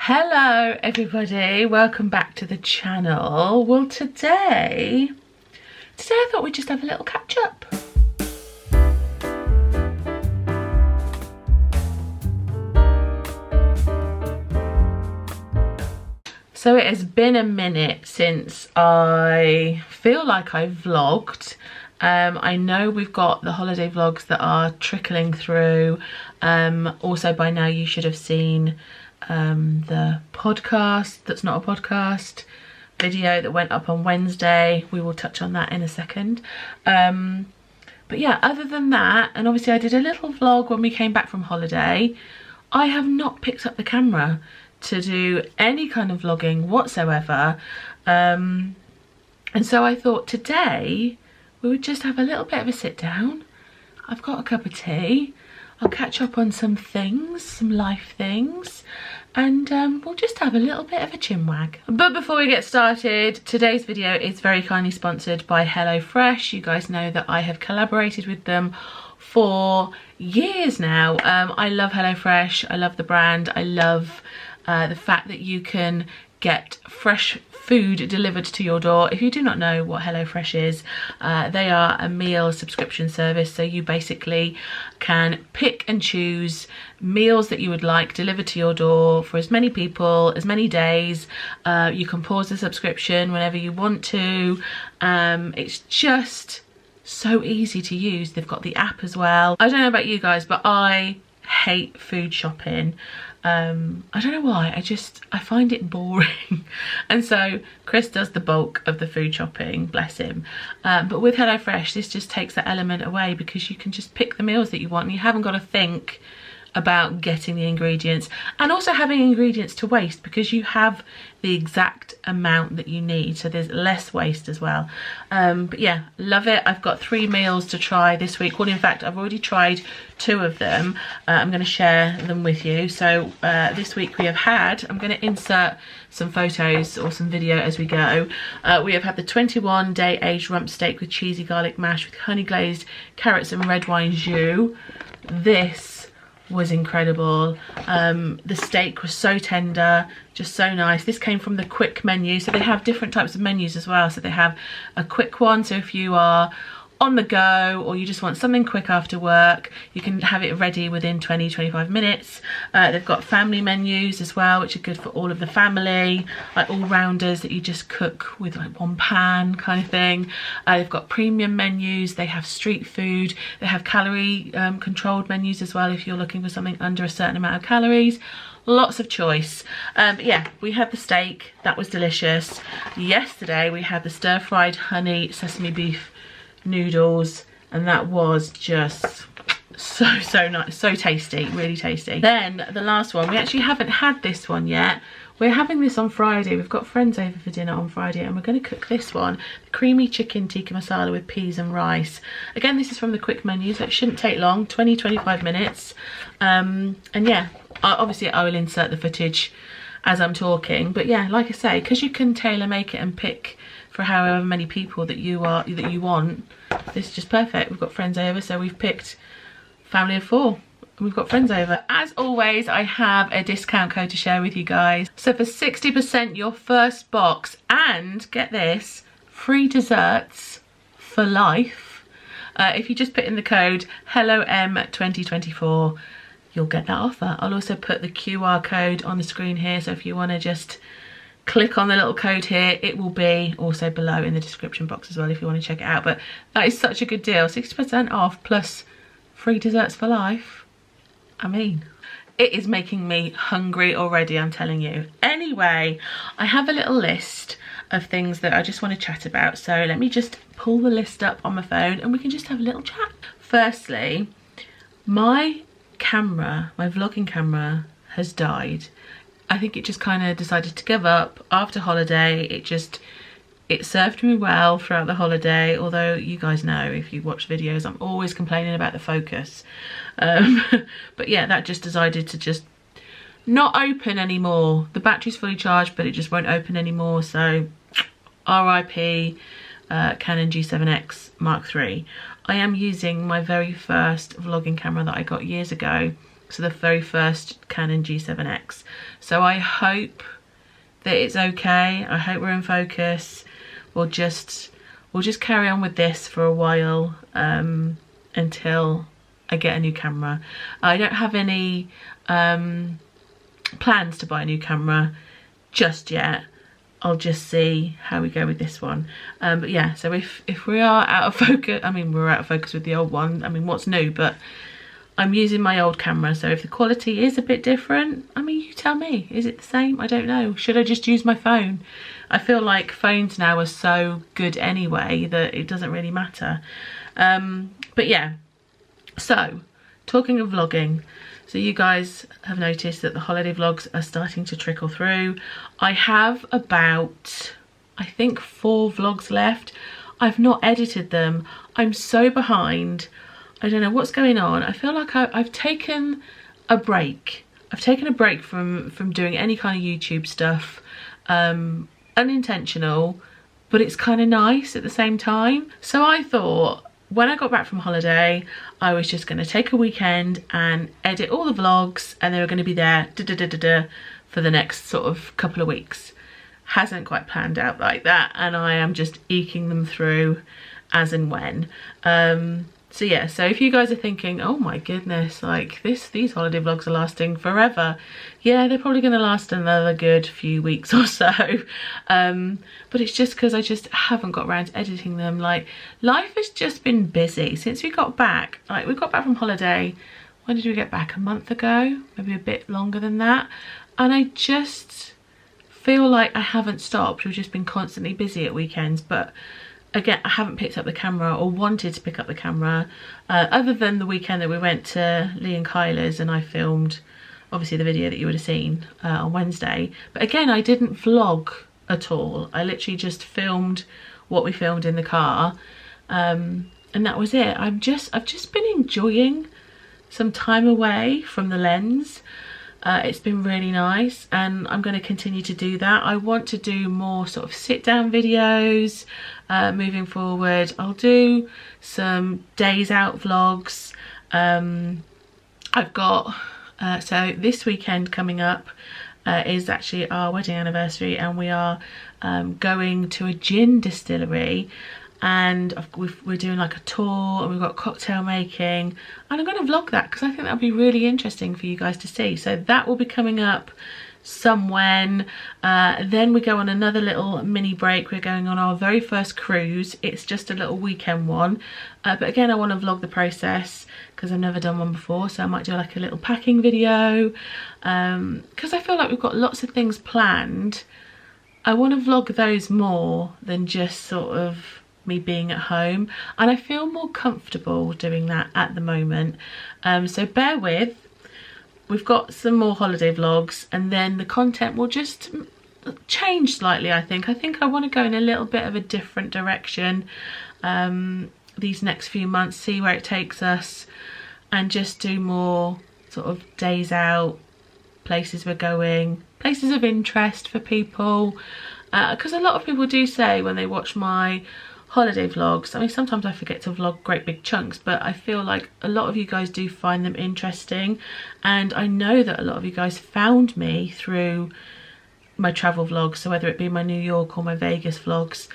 Hello everybody, welcome back to the channel. Well, today I thought we'd just have a little catch up. So it has been a minute since I feel like I vlogged. I know we've got the holiday vlogs that are trickling through. Also by now you should have seen the podcast that's not a podcast video that went up on Wednesday. We will touch on that in a second. But yeah, other than that, and obviously I did a little vlog when we came back from holiday, I have not picked up the camera to do any kind of vlogging whatsoever. And so I thought today we would just have a little bit of a sit down. I've got a cup of tea. I'll catch up on some things, some life things, and we'll just have a little bit of a chinwag. But before we get started, today's video is very kindly sponsored by HelloFresh. You guys know that I have collaborated with them for years now. I love HelloFresh, I love the brand, I love the fact that you can get fresh food delivered to your door. If you do not know what HelloFresh is, they are a meal subscription service, so you basically can pick and choose meals that you would like delivered to your door for as many people, as many days. You can pause the subscription whenever you want to. It's just so easy to use. They've got the app as well. I don't know about you guys, but I hate food shopping. I don't know why, I find it boring. And so Chris does the bulk of the food shopping, bless him. But with HelloFresh, this just takes that element away because you can just pick the meals that you want and you haven't got to think about getting the ingredients and also having ingredients to waste because you have the exact amount that you need, so there's less waste as well. But yeah, love it. I've got 3 meals to try this week. Well, in fact, I've already tried 2 of them. I'm going to share them with you. So this week we have had, I'm going to insert some photos or some video as we go. We have had the 21-day aged rump steak with cheesy garlic mash with honey glazed carrots and red wine jus. This was incredible. The steak was so tender, just so nice. This came from the quick menu, so they have different types of menus as well. So they have a quick one, so if you are on the go or you just want something quick after work, you can have it ready within 20-25 minutes. They've got family menus as well, which are good for all of the family, like all-rounders that you just cook with like one pan kind of thing. They've got premium menus, they have street food, they have calorie controlled menus as well if you're looking for something under a certain amount of calories. Lots of choice. But yeah, we had the steak, that was delicious. Yesterday we had the stir-fried honey sesame beef noodles, and that was just so nice, so tasty, really tasty. Then the last one, we actually haven't had this one yet. We're having this on Friday. We've got friends over for dinner on Friday and we're going to cook this one, the creamy chicken tikka masala with peas and rice. Again, this is from the quick menu, so it shouldn't take long, 20-25 minutes. And yeah, obviously I will insert the footage as I'm talking, but yeah, like I say, because you can tailor make it and pick for however many people that you want, this is just perfect. We've got friends over, so we've picked family of 4. We've got friends over. As always, I have a discount code to share with you guys. So for 60% your first box, and get this, free desserts for life. If you just put in the code HelloM2024, you'll get that offer. I'll also put the QR code on the screen here, so if you want to just click on the little code here, it will be also below in the description box as well if you want to check it out. But that is such a good deal, 60% off plus free desserts for life. I mean, it is making me hungry already, I'm telling you. Anyway, I have a little list of things that I just want to chat about, so let me just pull the list up on my phone and we can just have a little chat. Firstly, my camera, my vlogging camera has died. I think it just kind of decided to give up after holiday. It served me well throughout the holiday, although you guys know if you watch videos I'm always complaining about the focus. But yeah, that just decided to just not open anymore. The battery's fully charged but it just won't open anymore, so RIP Canon G7X Mark III. I am using my very first vlogging camera that I got years ago so the very first Canon G7X. So I hope that it's okay. I hope we're in focus. We'll just carry on with this for a while until I get a new camera. I don't have any plans to buy a new camera just yet. I'll just see how we go with this one. But yeah, so if we are out of focus, I mean, we're out of focus with the old one. I mean, what's new? But I'm using my old camera, so if the quality is a bit different, I mean, you tell me. Is it the same? I don't know. Should I just use my phone? I feel like phones now are so good anyway that it doesn't really matter. But yeah, so talking of vlogging, so you guys have noticed that the holiday vlogs are starting to trickle through. I have about, I think, 4 vlogs left. I've not edited them. I'm so behind. I don't know what's going on. I feel like I've taken a break. I've taken a break from doing any kind of YouTube stuff. Unintentional, but it's kind of nice at the same time. So I thought when I got back from holiday, I was just going to take a weekend and edit all the vlogs, and they were going to be there for the next sort of couple of weeks. Hasn't quite planned out like that, and I am just eking them through as and when. So yeah, so if you guys are thinking, oh my goodness, like these holiday vlogs are lasting forever, yeah, they're probably going to last another good few weeks or so. But it's just because I just haven't got around to editing them. Like, life has just been busy since we got back. Like, we got back from holiday, when did we get back? A month ago, maybe a bit longer than that. And I just feel like I haven't stopped. We've just been constantly busy at weekends, but again, I haven't picked up the camera or wanted to pick up the camera, other than the weekend that we went to Lee and Kyla's and I filmed, obviously, the video that you would have seen on Wednesday. But again, I didn't vlog at all. I literally just filmed what we filmed in the car, and that was it. I've just been enjoying some time away from the lens. It's been really nice, and I'm going to continue to do that. I want to do more sort of sit down videos moving forward. I'll do some days out vlogs. I've got so this weekend coming up is actually our wedding anniversary, and we are going to a gin distillery, and we're doing like a tour, and we've got cocktail making, and I'm going to vlog that because I think that'll be really interesting for you guys to see. So that will be coming up somewhen. Then we go on another little mini break. We're going on our very first cruise. It's just a little weekend one, but again, I want to vlog the process because I've never done one before, so I might do like a little packing video, because I feel like we've got lots of things planned. I want to vlog those more than just sort of me being at home, and I feel more comfortable doing that at the moment. So bear with. We've got some more holiday vlogs, and then the content will just change slightly. I think I want to go in a little bit of a different direction these next few months, see where it takes us, and just do more sort of days out, places we're going, places of interest for people, because a lot of people do say when they watch my holiday vlogs, I mean, sometimes I forget to vlog great big chunks, but I feel like a lot of you guys do find them interesting, and I know that a lot of you guys found me through my travel vlogs, so whether it be my New York or my Vegas vlogs,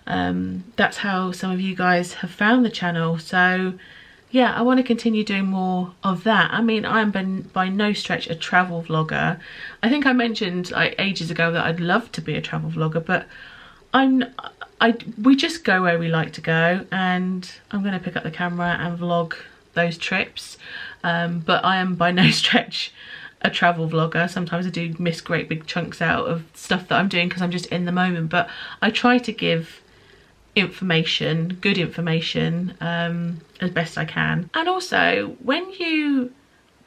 that's how some of you guys have found the channel. So yeah, I want to continue doing more of that. I mean, I'm by no stretch a travel vlogger. I think I mentioned like ages ago that I'd love to be a travel vlogger, but we just go where we like to go, and I'm going to pick up the camera and vlog those trips, but I am by no stretch a travel vlogger. Sometimes I do miss great big chunks out of stuff that I'm doing because I'm just in the moment, but I try to give information, good information, as best I can. And also, when you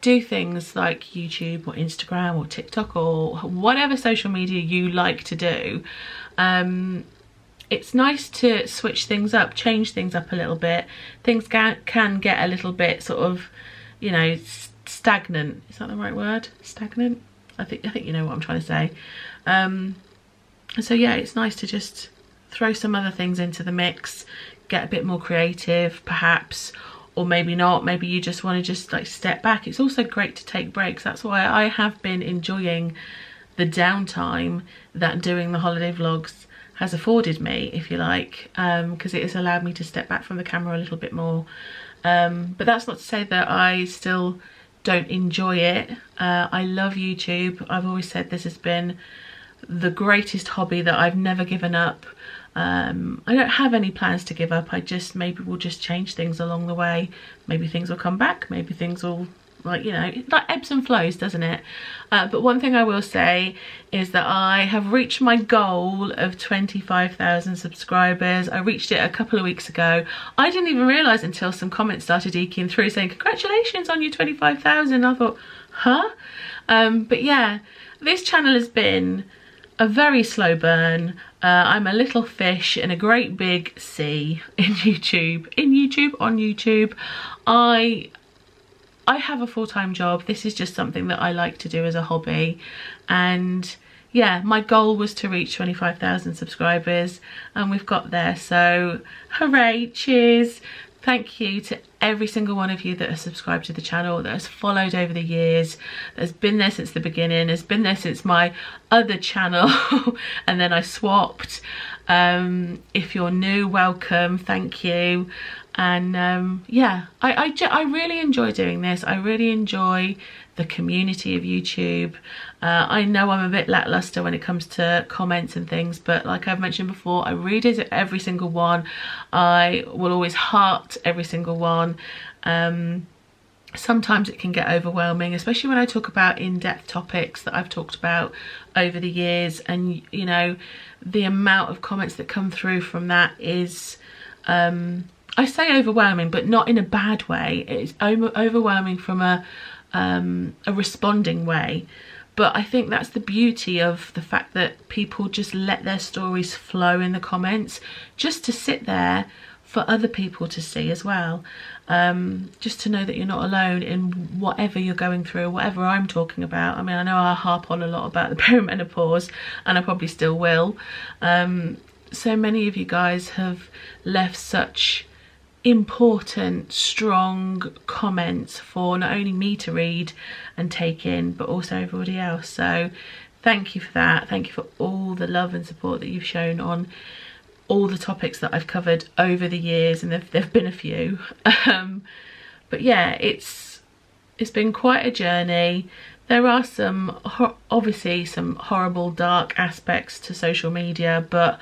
do things like YouTube or Instagram or TikTok or whatever social media you like to do, it's nice to switch things up, change things up a little bit. Things can get a little bit sort of, you know, stagnant. Is that the right word? Stagnant? I think you know what I'm trying to say. So yeah, it's nice to just throw some other things into the mix, get a bit more creative perhaps, or maybe not. Maybe you just want to just like step back. It's also great to take breaks. That's why I have been enjoying the downtime that doing the holiday vlogs has afforded me, if you like, because it has allowed me to step back from the camera a little bit more. But that's not to say that I still don't enjoy it. I love YouTube. I've always said this has been the greatest hobby that I've never given up. I don't have any plans to give up. I just maybe will just change things along the way. Maybe things will come back, maybe things will, like, you know, like ebbs and flows, doesn't it? But one thing I will say is that I have reached my goal of 25,000 subscribers. I reached it a couple of weeks ago. I didn't even realise until some comments started eking through saying congratulations on your 25,000. I thought, huh? But yeah, this channel has been a very slow burn. I'm a little fish in a great big sea in YouTube. On YouTube. I have a full-time job. This is just something that I like to do as a hobby. And yeah, my goal was to reach 25,000 subscribers and we've got there. So hooray, cheers. Thank you to every single one of you that has subscribed to the channel, that has followed over the years, that has been there since the beginning, has been there since my other channel and then I swapped. If you're new, welcome, thank you. And yeah, I really enjoy doing this. I really enjoy the community of YouTube. I know I'm a bit lackluster when it comes to comments and things, but like I've mentioned before, I read it every single one. I will always heart every single one. Sometimes it can get overwhelming, especially when I talk about in-depth topics that I've talked about over the years, and you know, the amount of comments that come through from that is I say overwhelming, but not in a bad way. It's overwhelming from a responding way. But I think that's the beauty of the fact that people just let their stories flow in the comments, just to sit there for other people to see as well. Just to know that you're not alone in whatever you're going through, whatever I'm talking about. I mean, I know I harp on a lot about the perimenopause, and I probably still will. So many of you guys have left such important, strong comments for not only me to read and take in, but also everybody else. So thank you for that. Thank you for all the love and support that you've shown on all the topics that I've covered over the years, and there've been a few. But yeah, it's been quite a journey. There are obviously some horrible, dark aspects to social media, but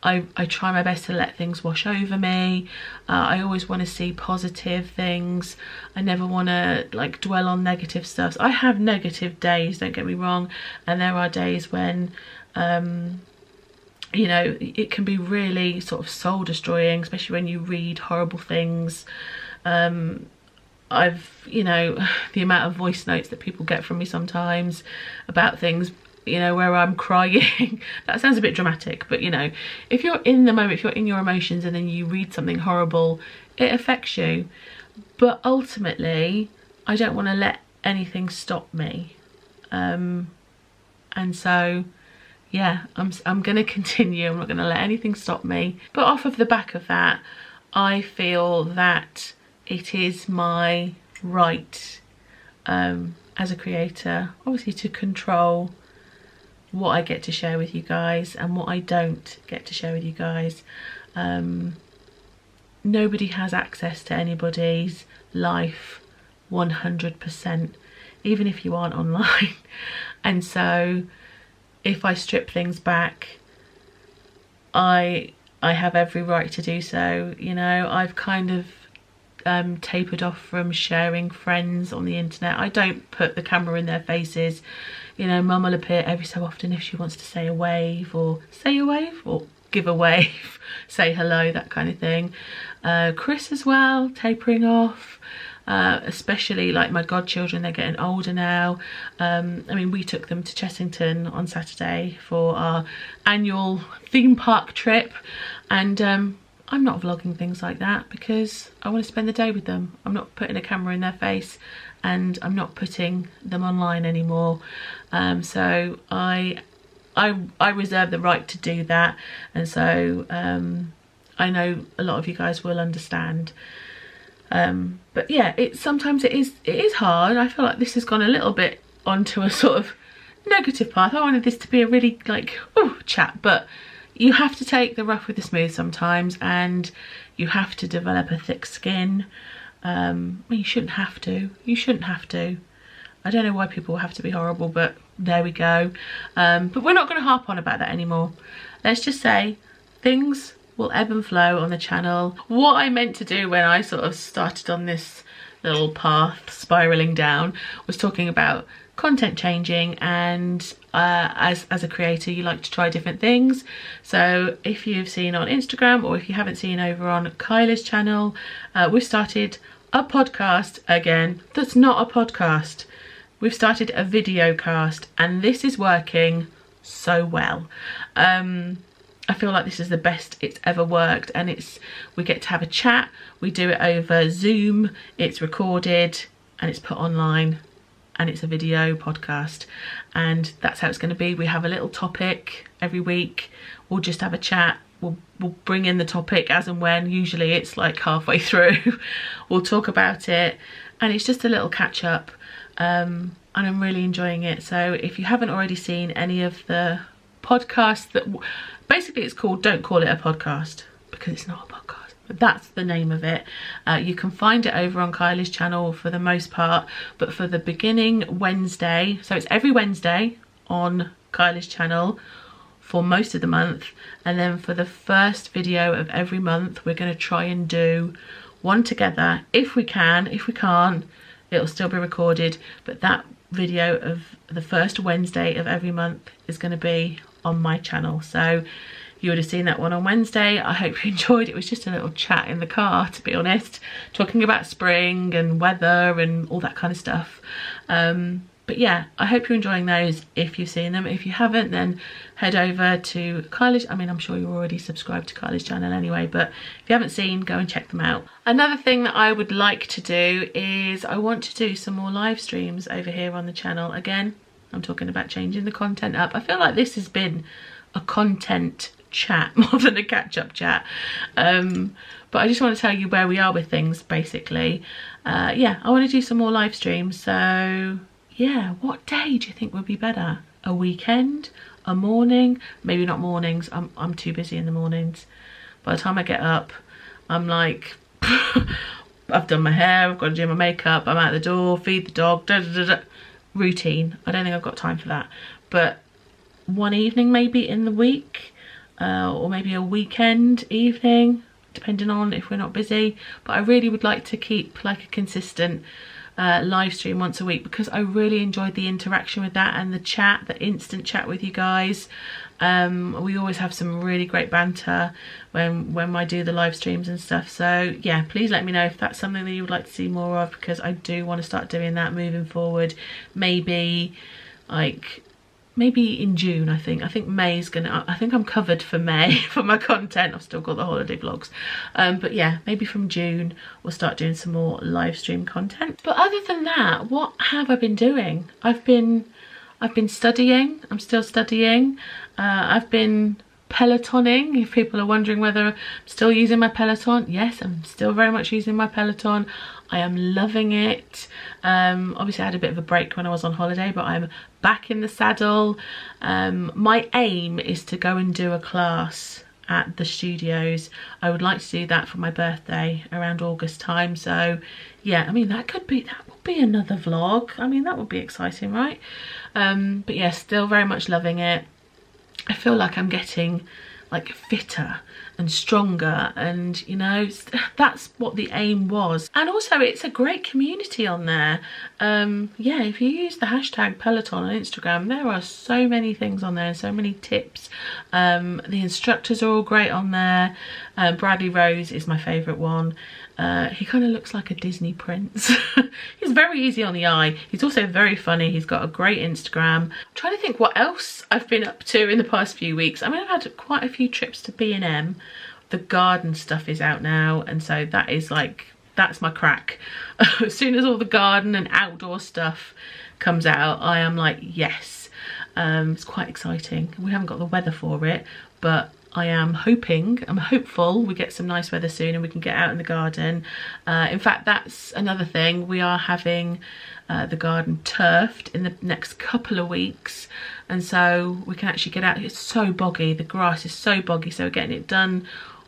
I try my best to let things wash over me. I always want to see positive things. I never want to like dwell on negative stuff. So I have negative days, don't get me wrong, and there are days when you know, it can be really sort of soul destroying, especially when you read horrible things. You know, the amount of voice notes that people get from me sometimes about things, you know, where I'm crying. That sounds a bit dramatic, but you know, if you're in the moment, if you're in your emotions and then you read something horrible, it affects you. But ultimately, I don't want to let anything stop me. And so, yeah, I'm going to continue. I'm not going to let anything stop me. But off of the back of that, I feel that it is my right as a creator, obviously, to control what I get to share with you guys and what I don't get to share with you guys. Nobody has access to anybody's life 100%, even if you aren't online. And so if I strip things back, I have every right to do so. You know, I've kind of tapered off from sharing friends on the internet. I don't put the camera in their faces. You know, Mum will appear every so often if she wants to say a wave, or give a wave, say hello, that kind of thing. Chris as well, tapering off. Especially like my godchildren, they're getting older now. I mean, we took them to Chessington on Saturday for our annual theme park trip, and I'm not vlogging things like that because I want to spend the day with them. I'm not putting a camera in their face, and I'm not putting them online anymore. So I reserve the right to do that, and so I know a lot of you guys will understand. But yeah, sometimes it is hard. I feel like this has gone a little bit onto a sort of negative path. I wanted this to be a really like chat, but you have to take the rough with the smooth sometimes, and you have to develop a thick skin. Well, you shouldn't have to. You shouldn't have to. I don't know why people have to be horrible, but there we go. But we're not going to harp on about that anymore. Let's just say things will ebb and flow on the channel. What I meant to do when I sort of started on this little path spiraling down was talking about content changing, and as a creator you like to try different things. So if you've seen on Instagram, or if you haven't seen over on Kyla's channel, we've started a podcast again that's not a podcast. We've started a video cast, and this is working so well. I feel like this is the best it's ever worked, and we get to have a chat. We do it over Zoom, it's recorded and it's put online, and it's a video podcast, and that's how it's going to be. We have a little topic every week. We'll just have a chat. We'll bring in the topic as and when. Usually it's like halfway through. We'll talk about it, and it's just a little catch up. And I'm really enjoying it. So if you haven't already seen any of the podcasts, that basically it's called Don't Call It a Podcast, because it's not a podcast, but that's the name of it. You can find it over on Kyla's channel for the most part, but for the beginning Wednesday, so it's every Wednesday on Kyla's channel for most of the month, and then for the first video of every month we're going to try and do one together if we can. If we can't, it'll still be recorded, but that video of the first Wednesday of every month is going to be on my channel. So you would have seen that one on Wednesday. I hope you enjoyed. It was just a little chat in the car, to be honest, talking about spring and weather and all that kind of stuff. But yeah, I hope you're enjoying those if you've seen them. If you haven't, then head over to Kyla's. I mean, I'm sure you're already subscribed to Kyla's channel anyway, but if you haven't seen, go and check them out. Another thing that I would like to do is I want to do some more live streams over here on the channel. Again, I'm talking about changing the content up. I feel like this has been a content chat more than a catch-up chat. But I just want to tell you where we are with things, basically. Yeah, I want to do some more live streams. So yeah, what day do you think would be better? A weekend? A morning? Maybe not mornings. I'm too busy in the mornings. By the time I get up, I'm like, I've done my hair, I've got to do my makeup, I'm out the door, feed the dog, da da da da. Routine. I don't think I've got time for that. But one evening maybe in the week, or maybe a weekend evening, depending on if we're not busy. But I really would like to keep like a consistent live stream once a week, because I really enjoyed the interaction with that and the chat, the instant chat with you guys. We always have some really great banter when I do the live streams and stuff. So yeah, please let me know if that's something that you would like to see more of, because I do want to start doing that moving forward. Maybe in June. I think May's gonna, I think I'm covered for May for my content. I've still got the holiday vlogs, but yeah, maybe from June we'll start doing some more live stream content. But other than that, what have I been doing? I've been studying. I'm still studying. I've been Pelotoning, if people are wondering whether I'm still using my Peloton. Yes, I'm still very much using my Peloton. I am loving it. Obviously I had a bit of a break when I was on holiday, but I'm back in the saddle. My aim is to go and do a class at the studios. I would like to do that for my birthday around August time. So yeah, I mean, that would be another vlog. I mean, that would be exciting, right? But yeah, still very much loving it. I feel like I'm getting like fitter and stronger, and you know, that's what the aim was. And also it's a great community on there. Yeah, if you use the hashtag Peloton on Instagram, there are so many things on there and so many tips. The instructors are all great on there. Bradley Rose is my favourite one. He kind of looks like a Disney prince. He's very easy on the eye. He's also very funny. He's got a great Instagram. I'm trying to think what else I've been up to in the past few weeks. I mean, I've had quite a few trips to B&M. The garden stuff is out now, and so that is like, that's my crack. As soon as all the garden and outdoor stuff comes out, I am like, yes. It's quite exciting. We haven't got the weather for it, but I'm hopeful we get some nice weather soon and we can get out in the garden. In fact, that's another thing. We are having the garden turfed in the next couple of weeks, and so we can actually get out. It's so boggy, the grass is so boggy, so we're getting it done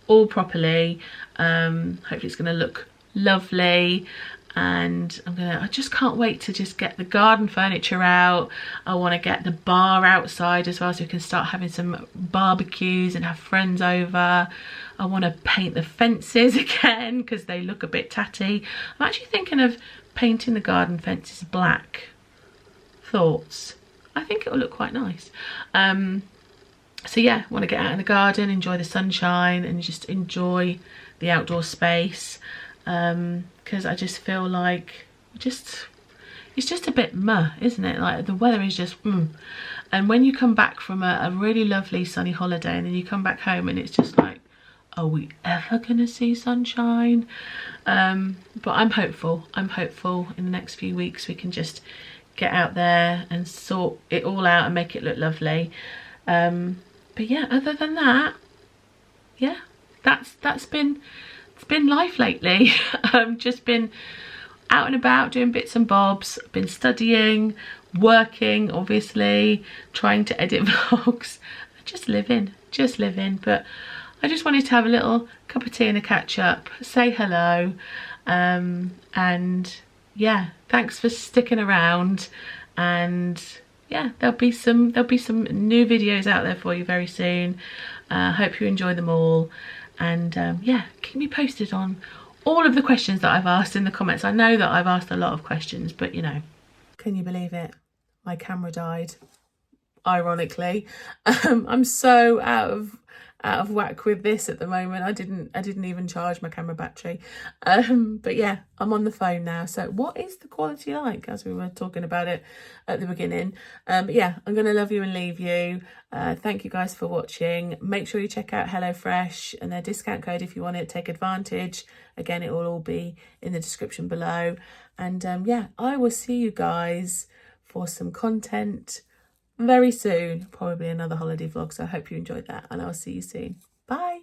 all properly. Hopefully it's going to look lovely, and I just can't wait to just get the garden furniture out. I want to get the bar outside as well, so we can start having some barbecues and have friends over. I want to paint the fences again because they look a bit tatty. I'm actually thinking of painting the garden fences black. Thoughts? I think it will look quite nice. So yeah, want to get out in the garden, enjoy the sunshine and just enjoy the outdoor space, because I just feel like it's just a bit meh, isn't it? Like the weather is just and when you come back from a really lovely sunny holiday and then you come back home and it's just like, are we ever gonna see sunshine? But I'm hopeful in the next few weeks we can just get out there and sort it all out and make it look lovely. But yeah, other than that, yeah, it's been life lately. I've just been out and about doing bits and bobs. I've been studying, working, obviously, trying to edit vlogs, just living. But I just wanted to have a little cup of tea and a catch up, say hello, and yeah, thanks for sticking around. And yeah, there'll be some new videos out there for you very soon. Hope you enjoy them all, and yeah, keep me posted on all of the questions that I've asked in the comments. I know that I've asked a lot of questions, but you know, can you believe it? My camera died, ironically. I'm so out of whack with this at the moment. I didn't even charge my camera battery. But yeah, I'm on the phone now. So what is the quality like, as we were talking about it at the beginning? But yeah, I'm gonna love you and leave you. Thank you guys for watching. Make sure you check out HelloFresh and their discount code if you want to take advantage. Again, it will all be in the description below. And yeah, I will see you guys for some content very soon, probably another holiday vlog, so I hope you enjoyed that and I'll see you soon. Bye.